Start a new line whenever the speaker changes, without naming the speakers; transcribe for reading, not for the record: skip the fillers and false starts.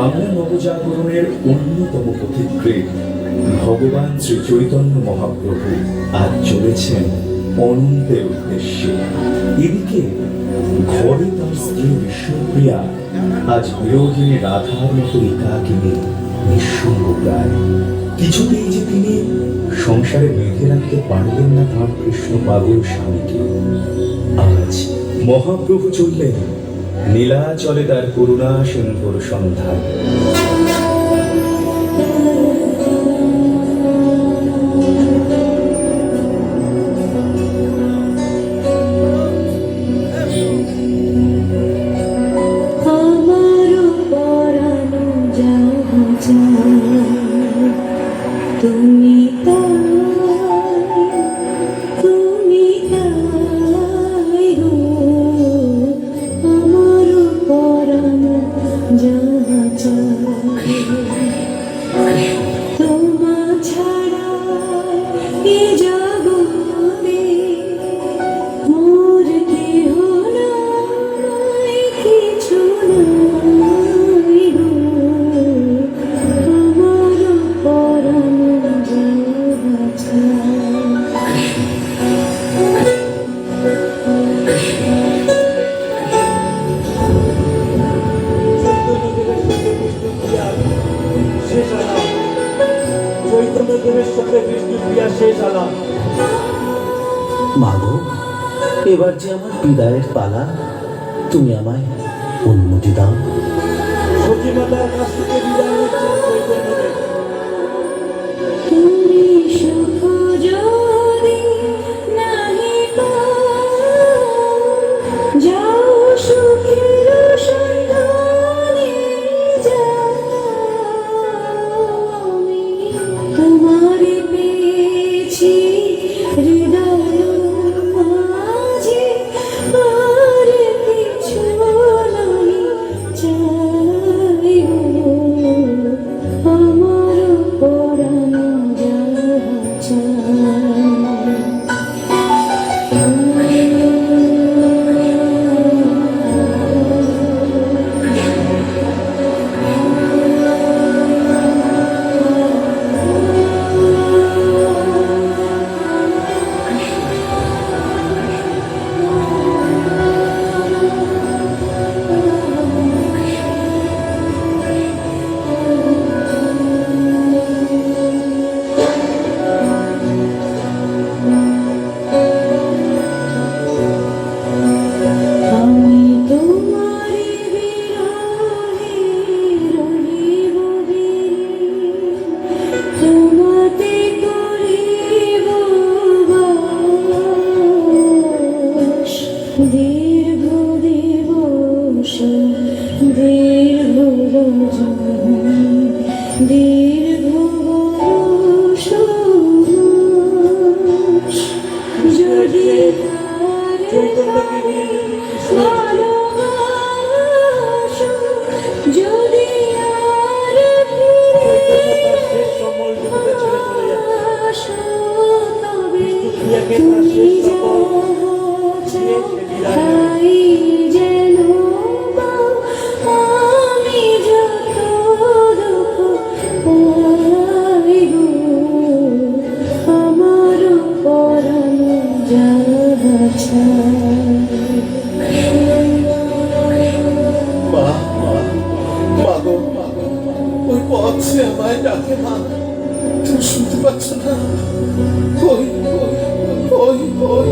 বাংলা নবজাগরণের অন্যতম পথিকৃৎ ভগবান শ্রী চৈতন্য মহাপ্রভু আজ চলেছেন অনন্তের উদ্দেশ্যে। এদিকে ঘরে তার স্ত্রী বিষ্ণুপ্রিয়া আজ বিরোধিনী রাধার মতো একাকিনী নিঃসঙ্গ প্রায়। কিছুতেই যে তিনি সংসারে বেঁধে রাখতে পারলেন না তাঁর কৃষ্ণ পাগল স্বামীকে। আজ মহাপ্রভু চললেন নীলাচলে তার করুণা সিন্ধুর সন্ধান।
মাগো, এবার যে আমার বিদায়ের পালা, তুমি আমায় অনুমতি দাও।
সতীমাতার কাছ থেকে বিদায় নিচ্ছেন চৈতন্যদেব।
তুমি সুখ যদি নাহি যাও সুখের সন্ধানে যাও, আমি তোমারে পেয়েছি হৃদয় মাঝে, আর কিছু নাই চাই আমার পরাণ যাহা চায়। দীর্ঘ দিবস দীর্ঘ রজনী দীর্ঘ বর্ষ যদি ভালোবাসো, যদি আর আসো, তবে তুমি তাই যেন আমি যত দুঃখ পাই গো, আমার পরাণ যাহা চায়।
মাগো, ওই পথ সে আমায় ডাকে। মা, তুমি শুনতে পাচ্ছ না? ওই ওই ওই ওই